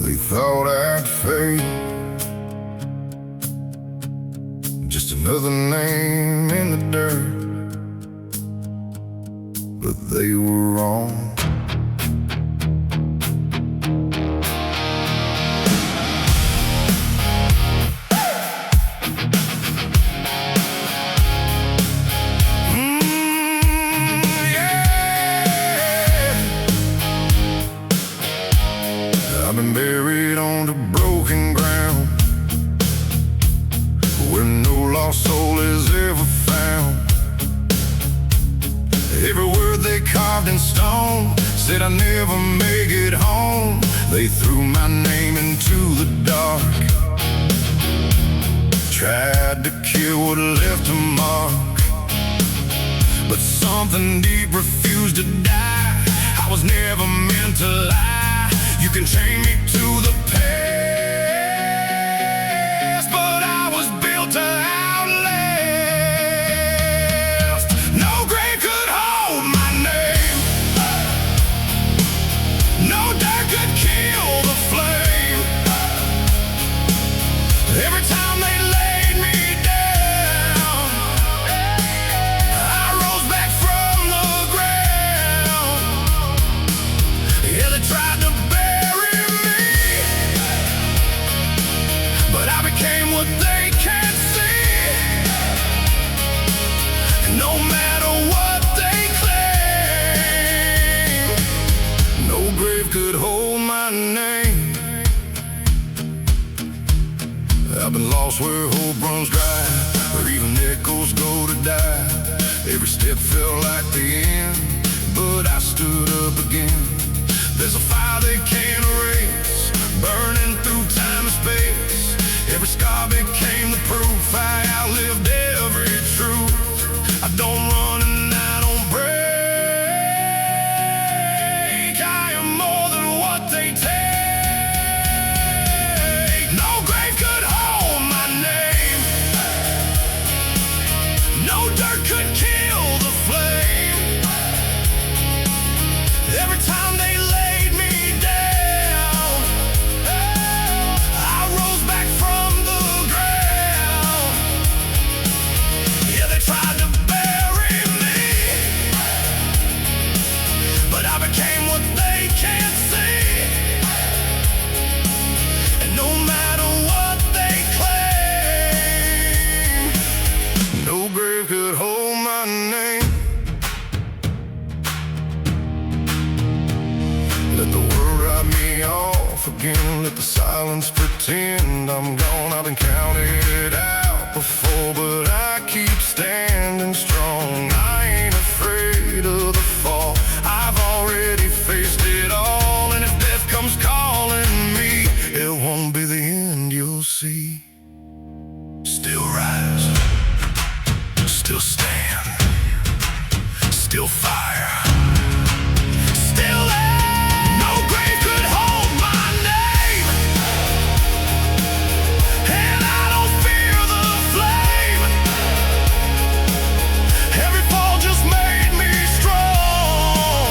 They thought I'd fade, just another name in the dirt, but they were wrong. I've been buried on the broken ground, where no lost soul is ever found. Every word they carved in stone said I'd never make it home. They threw my name into the dark, tried to kill what left a mark, but something deep refused to die. I was never meant to lie. You can chain me to the past, but I was built to outlast. No grave could hold my name, no dirt could kill the flame. Every time they laid me down, I rose back from the ground. Yeah, they tried to what they can't see. No matter what they claim, no grave could hold my name. I've been lost where hope runs dry, where even echoes go to die. Every step felt like the end, but I stood up again. There's a fire they can't erase, burning through time and space. Every scar became the proof I outlived every truth. I don't run and I don't break. I am more than what they take. No grave could hold my name, no dirt could kill the flame. Every time they laid me down, I rose back from the ground. Yeah, they tried to bury me, but I became what they can't see. And no matter what they claim, no grave could hold my name. Let the world write me off again. Let the silence pretend I'm gone. I've been counted out before, but I keep standing strong. I ain't afraid of the fall. I've already faced it all, and if death comes calling me, it won't be the end, you'll see. Still rise, still stand, still fire, still there. No grave could hold my name, and I don't fear the flame. Every fall just made me strong.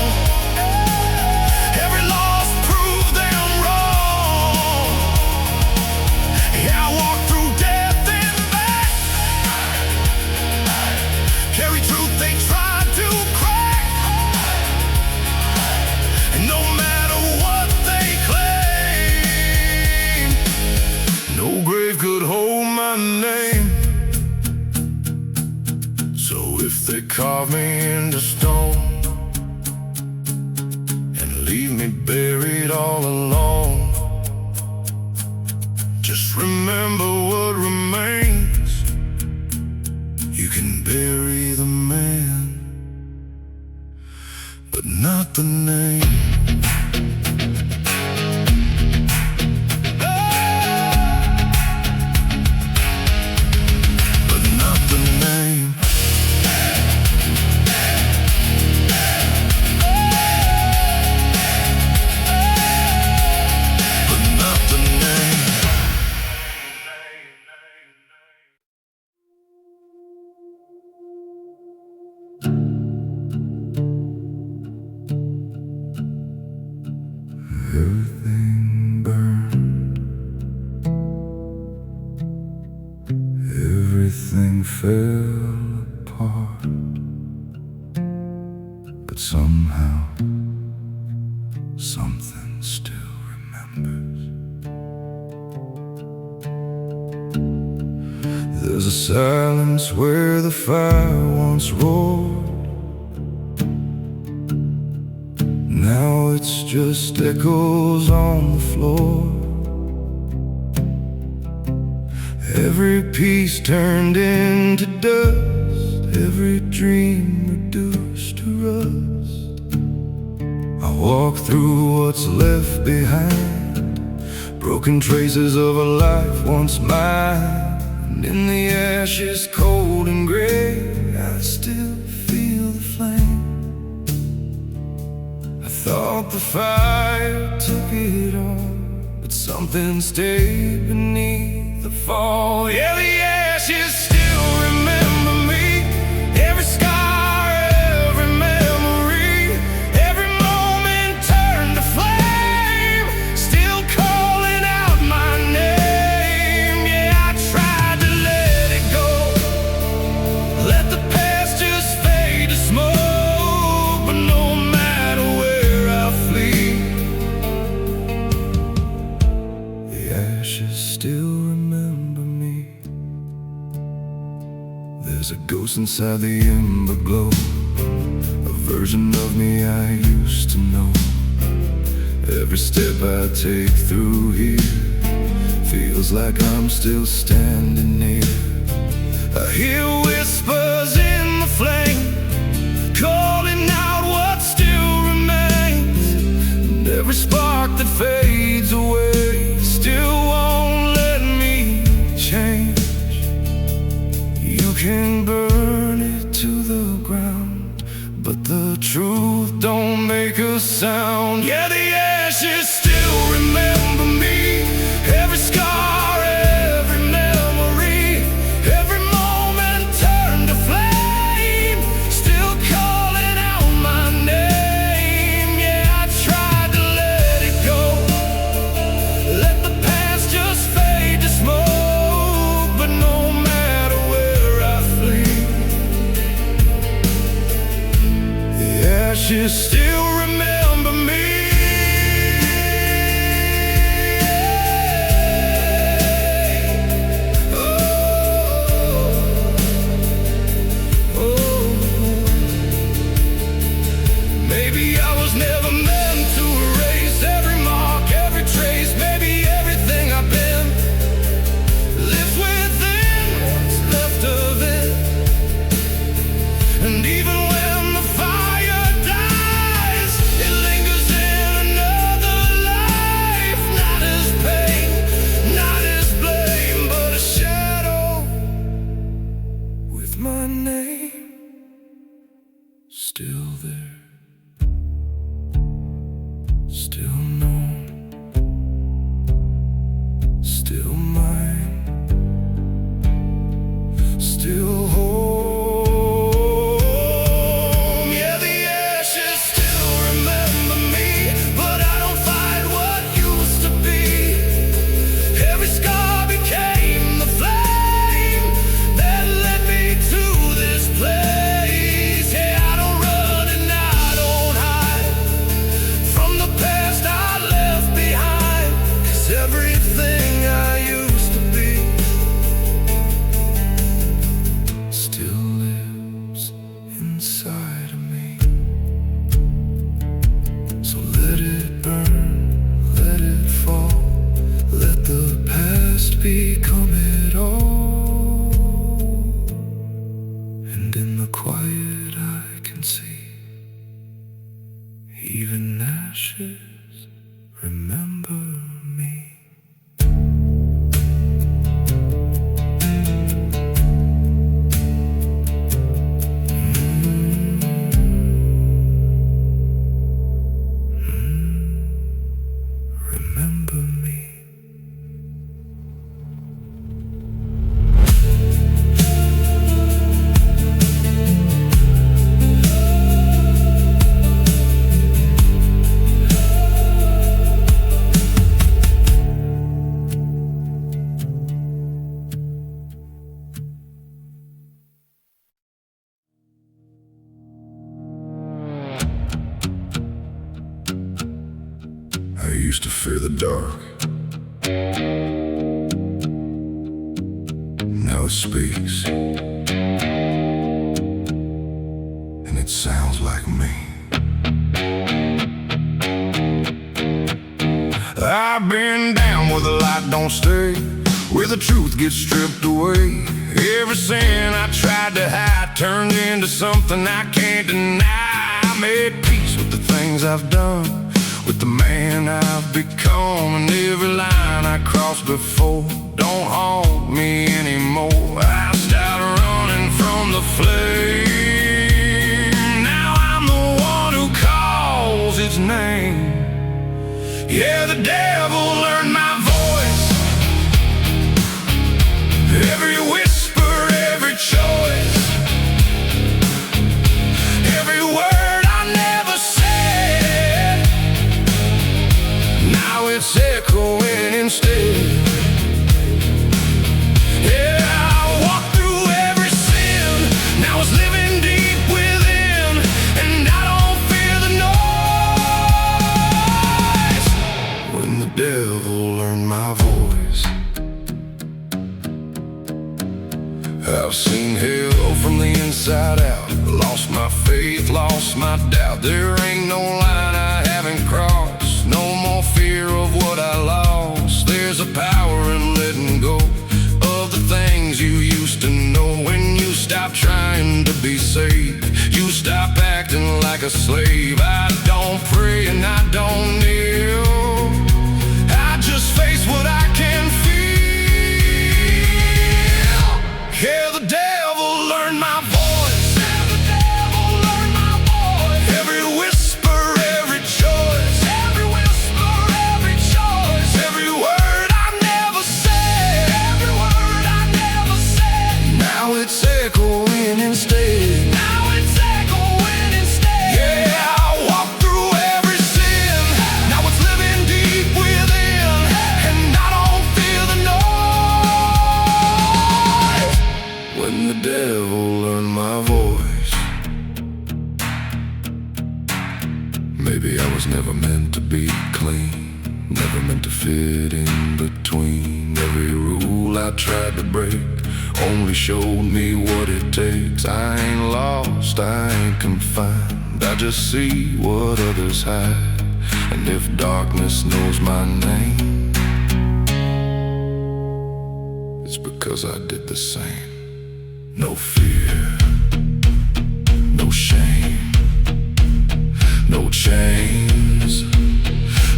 Every loss proved them wrong. Yeah, I walk through death and back, carry truth they tried to crack. And no matter what they claim, no grave could hold my name. So if they carve me into stone and leave me buried all alone, just remember what remains. You can bury the man, but not the name. But not the name. But not the name. fell apart, but somehow something still remembers. There's a silence where the fire once roared. Now it's just echoes on the floor. Every piece turned into dust, every dream reduced to rust. I walk through what's left behind, broken traces of a life once mine. And in the ashes, cold and gray, I still feel the flame. I thought the fire took it all, but something stayed beneath the fall. Yeah, the ashes still remember me. Every scar, every memory, every moment turned to flame, still calling out my name. Yeah, I tried to let it go, let the past just fade to smoke, but no matter where I flee, the ashes still remember me. There's a ghost inside the ember glow, a version of me I used to know. Every step I take through here feels like I'm still standing near. I hear whispers in the flame, calling out what still remains. And every spark that fades away still won't let me change. You can burn it to the ground, but the truth don't make a sound. Yeah, the ashes still remember me. Every scar, every memory, every moment turned to flame, still calling out my name. Yeah, I tried to let it go, let the past just fade to smoke, but no matter where I flee, the ashes still remember me. Maybe I was never meant to erase every mark, every trace. Maybe everything I've been lives within what's left of it. And even when the fire dies, it lingers in another life. Not as pain, not as blame, but a shadow with my name still there, still known, still mine, still home. Yeah, the ashes still remember me, but I don't fight what used to be. Every scar became the flame that led me to this place. Yeah, I don't run and I don't hide from the past I left behind, 'cause everything I used to be still lives inside of me. So let it burn, let it fall, let the past become it all. And in the quiet I can see, even ashes remember me. Remember me. used to fear the dark. Now it speaks, and it sounds like me. I've been down where the light don't stay, where the truth gets stripped away. Every sin I tried to hide turned into something I can't deny. I made peace with the things I've done, with the man I've become, and every line I crossed before don't haunt me anymore. I started running from the flame. Now I'm the one who calls its name. Yeah, the devil learned my voice, every whisper, every choice, every word I never said. Now it's echoing instead. Yeah, I walked through every sin, now it's living deep within, and I don't fear the noise. When the devil learned my voice, I've seen hell from the inside out, lost my faith, lost my doubt. There ain't no line I haven't crossed, no more fear of what I lost. There's a power in letting go of the things you used to know. When you stop trying to be safe, you stop acting like a slave. I don't pray and I don't kneel, I just face what I can feel. Yeah, the devil learned my voice. Yeah, the devil learned my voice. Every whisper, every choice, every whisper, every choice, every word I never said, every word I never said. Now it's echoing instead. Now it's echoing instead. Yeah, I walked through every sin, now it's living deep within, and I don't fear the noise. When the devil learned my voice, maybe I was never meant to be clean, never meant to fit in between. Every rule I tried to break only showed me what it takes. I ain't lost, I ain't confined, I just see what others hide. And if darkness knows my name, it's because I did the same. No fear, no shame, no chains,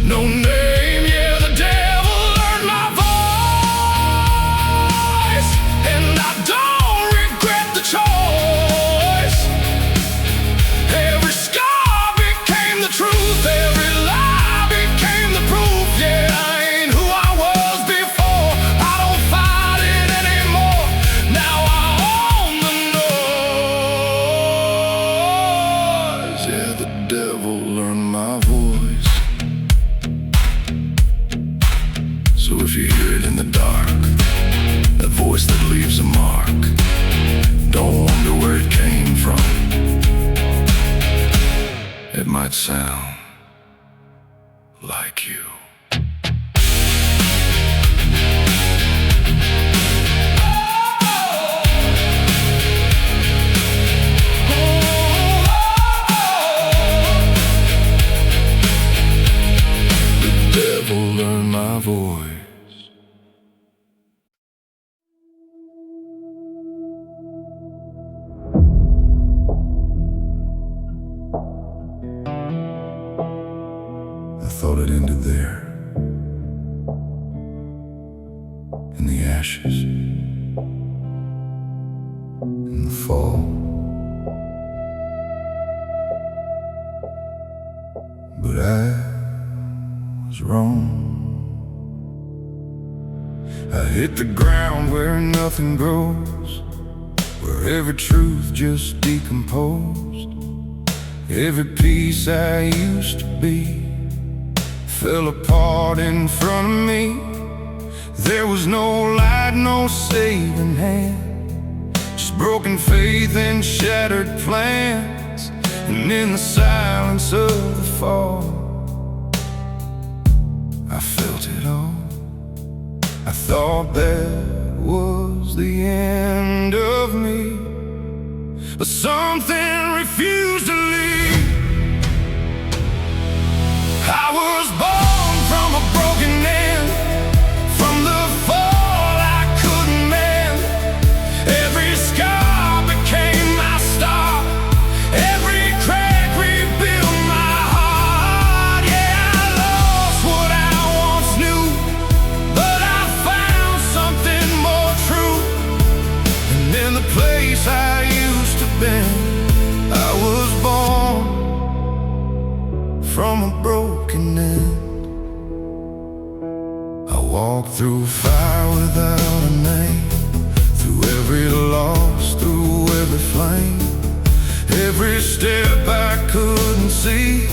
no name. Yeah, the devil learned my voice, and I don't regret the choice. Every scar became the truth, every lie became the proof. Yeah, I ain't who I was before, I don't fight it anymore. Now I own the noise. Yeah, the devil learned my voice. So if you hear it in the dark, that voice that leaves a mark, don't wonder where it came from. It might sound like you. The devil learned my voice. I thought it ended there, in the ashes, in the fall. But I was wrong. I hit the ground where nothing grows, where every truth just decomposed. Every piece I used to be fell apart in front of me. There was no light, no saving hand, just broken faith and shattered plans. And in the silence of the fall, it all. I thought that was the end of me, but something refused to leave. I was born from a broken end, from the fall I couldn't mend. Every scar became my star, every crack rebuilt my heart. Yeah, I lost what I once knew, but I found something more true. And in the place I used to be, I was born from a broken end. I walked through fire without a name, through every loss, through every flame. Every step I couldn't see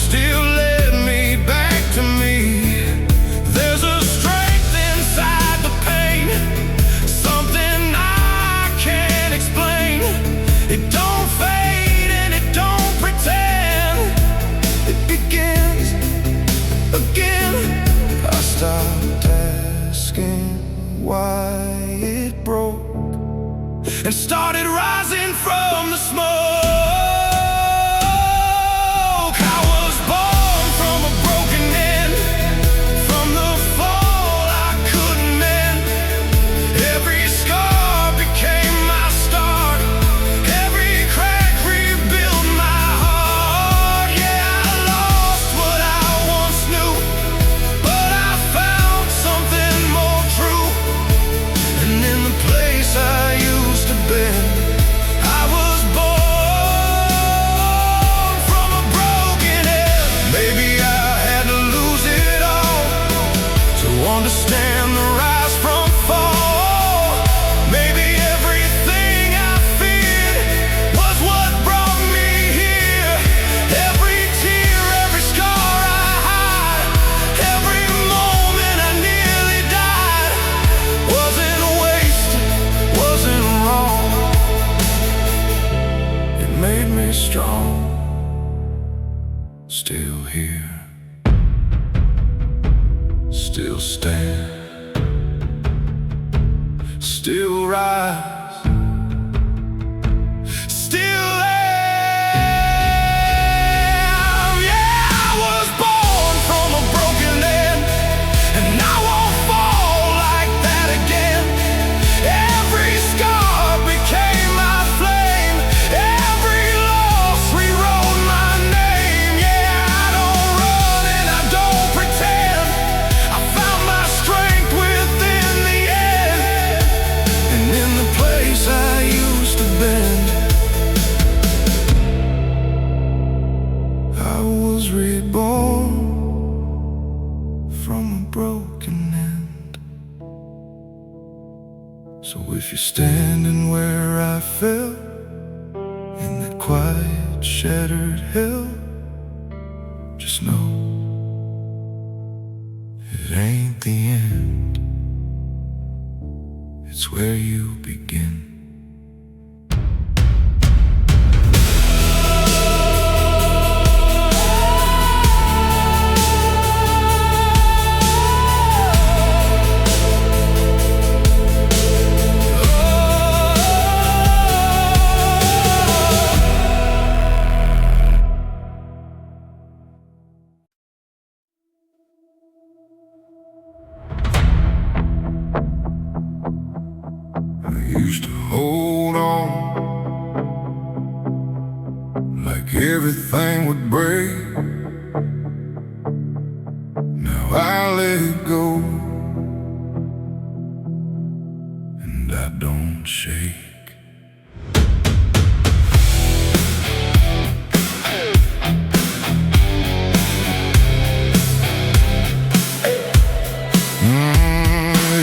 still led me back to me. There's a strength inside the pain, something I can't explain. It don't fade and it don't pretend. It begins again. I stopped asking why it broke and started rising from the smoke. I was born from a broken end, from the fall I couldn't mend. Every scar became my start, every crack rebuilt my heart. Yeah, I lost what I once knew, but I found something more true. And in the place I used to be, I was born from a broken end. Maybe I had to lose it all to understand the rise from fall. Maybe everything I feared was what brought me here. Every tear, every scar I hide, every moment I nearly died, wasn't wasted, wasn't wrong. It made me strong. Still here, still stand, still rise, still am. Yeah, I was born from a broken end, and I won't fall like that again. Every scar became my flame, every loss rewrote my name. Yeah, I don't run and I don't pretend. I found my strength within the end, and in the place I used to bend, I was reborn from a broken end. So if you're standing where I fell, in that quiet, shattered hell, just know it ain't the end, it's where you begin. I used to hold on like everything would break. Now I let go and I don't shake.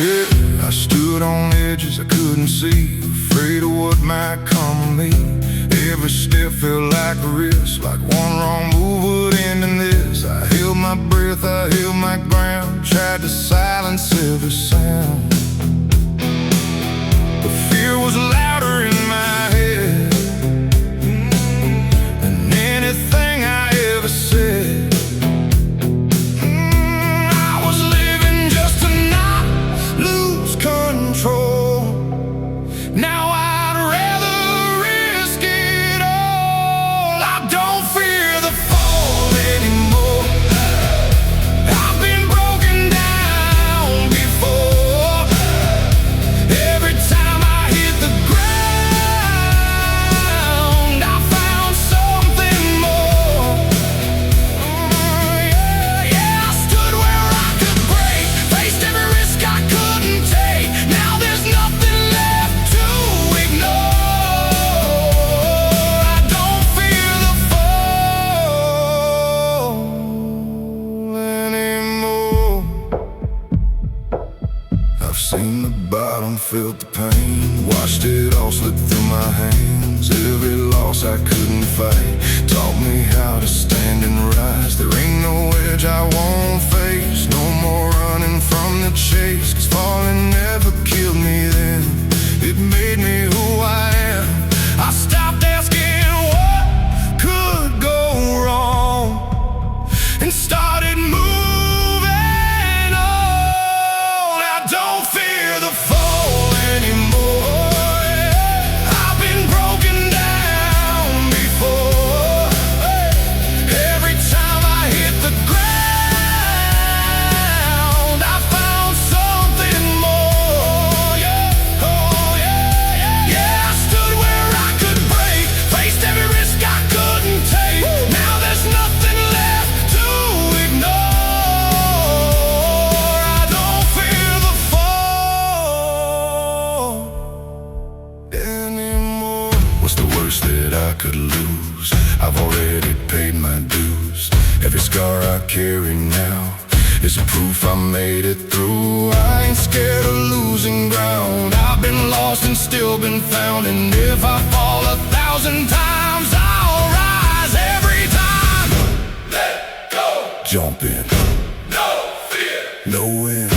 Yeah, I stood on edges I couldn't see, afraid of what might come of me. Every step felt like a risk, like one wrong move would end in this. I held my breath, I held my ground, tried to silence every sound. The fear was louder in my head than anything I ever said. I was force I couldn't fight. Taught me how to stand and rise. There ain't no edge I won't face. No more running from the chase, 'cause falling never killed me then. It made me who I am. I stopped asking what could go wrong and started moving on. I don't fear the fall anymore. I've been broken down before. Every time I hit the ground, I found something more. Yeah, oh yeah, yeah, yeah. I stood where I could break, faced every risk I couldn't take. Now there's nothing left to ignore. I don't fear the fall anymore. What's the worst that I could lose? I've already paid my dues. Every scar I carry now is a proof I made it through. I ain't scared of losing ground. I've been lost and still been found. And if I fall 1,000 times, I'll rise every time. Let go. Jump in. No fear. No end.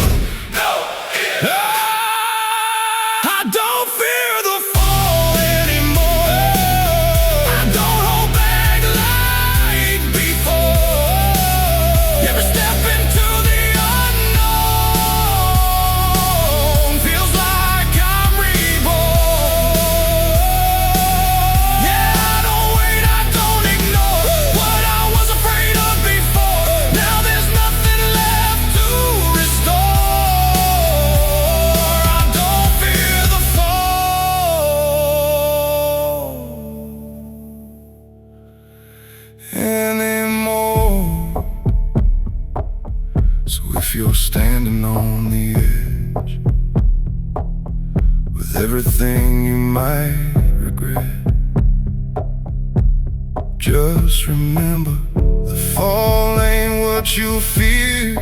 No fear. I don't fear the fall anymore. I don't hold back like before. Never step into the unknown. Feels like I'm reborn. Yeah, I don't wait, I don't ignore what I was afraid of before. Now there's nothing left to restore. I don't fear the fall anymore. So if you're standing on the edge with everything you might regret, just remember the fall ain't what you fear.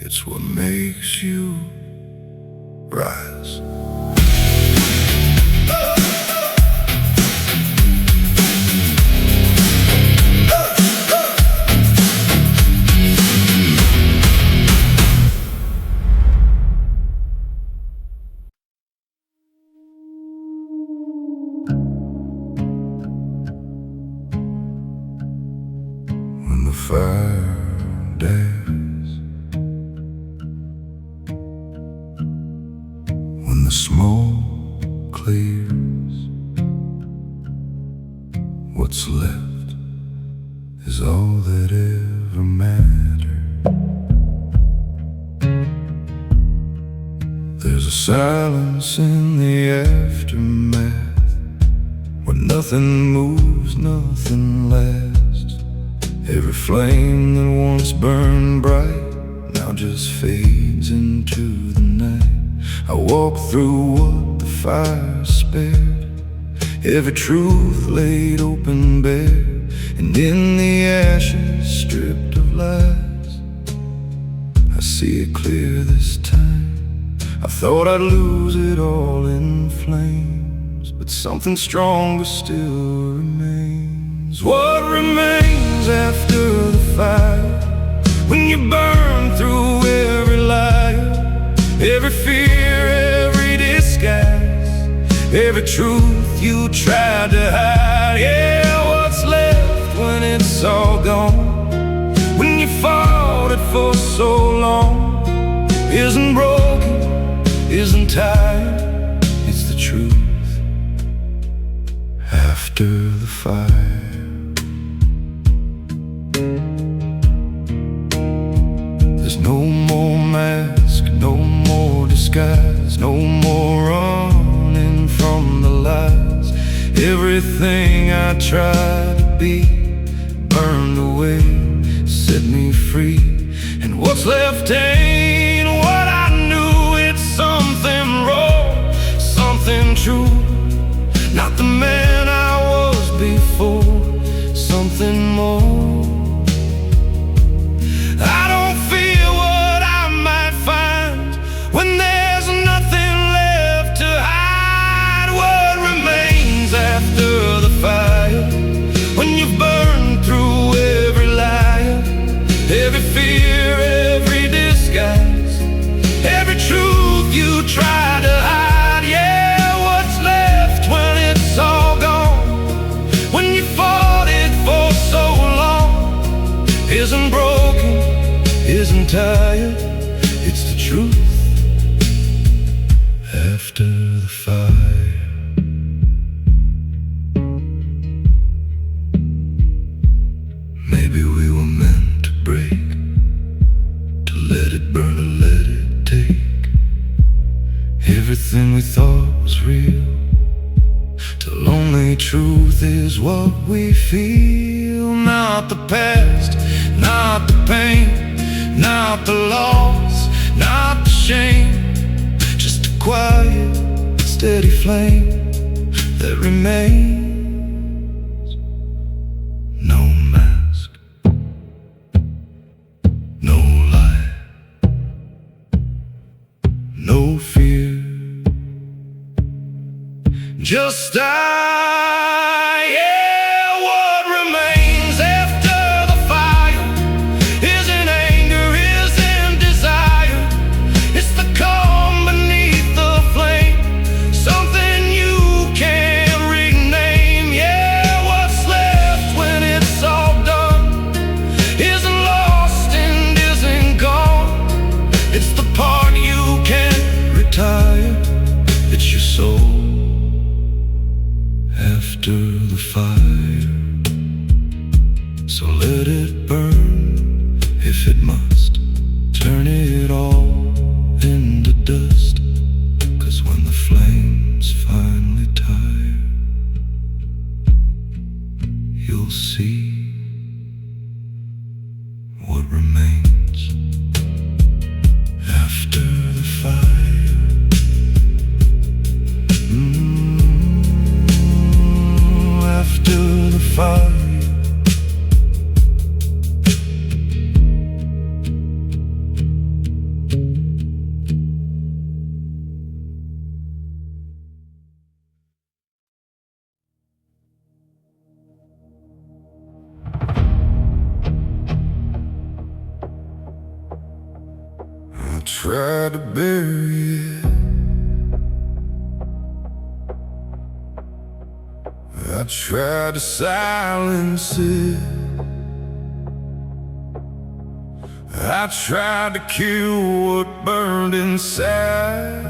It's what makes you rise. When the fire dies, when the smoke clears, what's left is all that ever mattered. There's a silence in the aftermath, where nothing moves, nothing lasts. Every flame that once burned bright now just fades into the night. I walk through what the fire spared, every truth laid open bare, and in the ashes stripped of lies, I see it clear this time. I thought I'd lose it all in flames, but something stronger still remains. What remains after the fire, when you burn through every liar, every fear, every disguise, every truth you tried to hide? Yeah, what's left when it's all gone, when you fought it for so long? Isn't broken, isn't tired, it's the truth after the fire. There's no more mask, no more disguise, no more running from the lies. Everything I tried to be burned away, set me free. And what's left ain't what I knew. It's something raw, something true. Not the man I was before, something more. I don't fear what I might find when there's nothing left to hide. What remains everything we thought was real, till only truth is what we feel. Not the past, not the pain, not the loss, not the shame, just a quiet, steady flame that remains. No mask, no lie, no fear, just yeah, what remains after the fire isn't anger, isn't desire. It's the calm beneath the flame, something you can't rename. Yeah, what's left when it's all done isn't lost and isn't gone. It's the part you can't retire, it's your soul after the fire. So let it burn if it must, turn it all into dust. 'Cause when the flames finally tire, you'll see what remains after the fire. After the fire. I tried to bury it, I tried to silence it, I tried to kill what burned inside,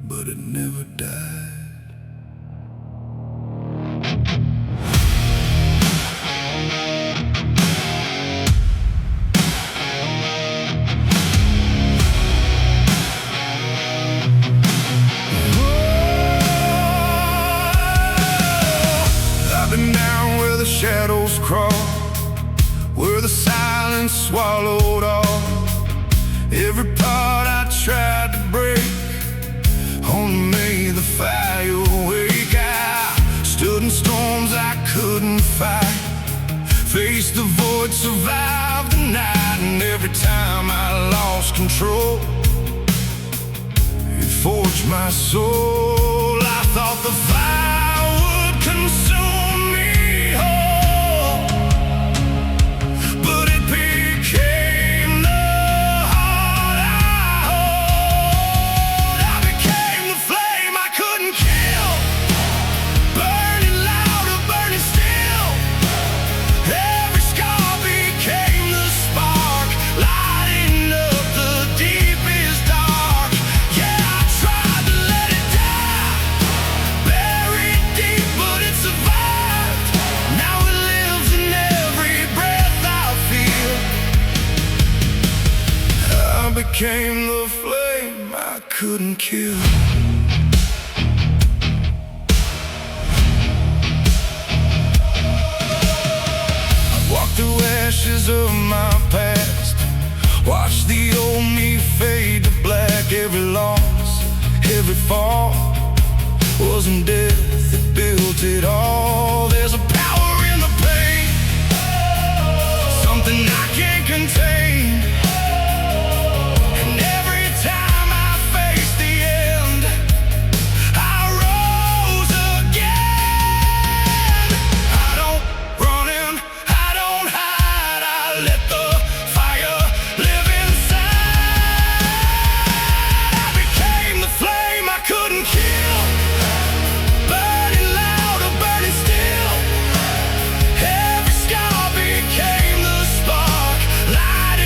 but it never died. Shadows crawl, where the silence swallowed all. Every part I tried to break only made the fire wake. I stood in storms I couldn't fight, faced the void, survived the night. And every time I lost control, it forged my soul. I thought the fire would consume me, became the flame I couldn't kill. I walked through ashes of my past, watched the old me fade to black. Every loss, every fall, wasn't death that built it all. There's a power in the pain, something I can't contain. Light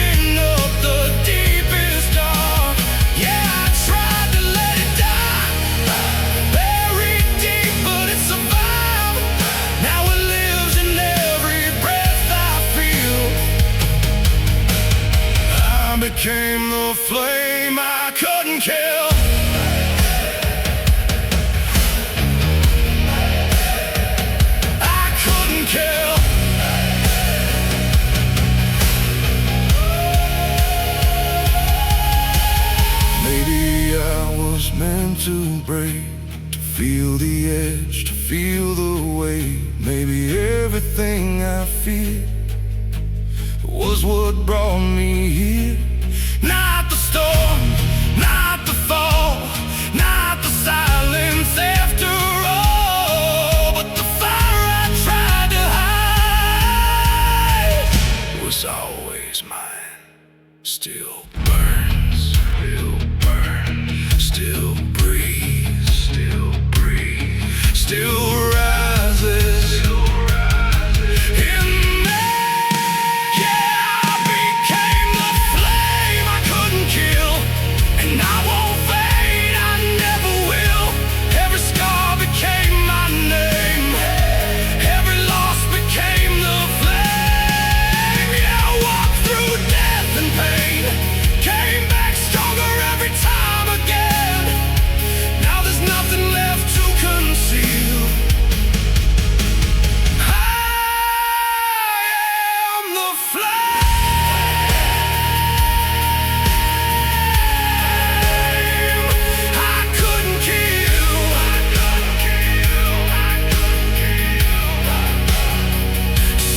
was meant to break, to feel the edge, to feel the weight. Maybe everything I feared was what brought me here. Not the storm, not the fall, not the silence after all, but the fire I tried to hide was always mine. Still burns, still breathes, still rises in me. Yeah, I became the flame I couldn't kill, and I won't fade, I never will. Every scar became my name, every loss became the flame. Yeah, I walked through death and pain, came back stronger every time again. Now there's nothing left to conceal. I am the flame I couldn't kill.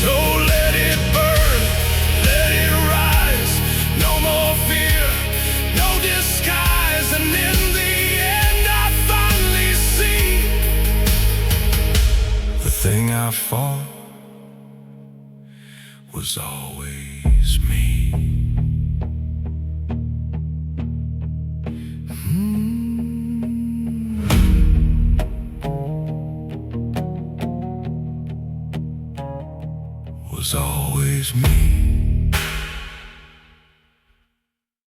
So let it burn, let it rise. No more fear, no disguise. And in the end I finally see the thing I fought was always me. Was always me.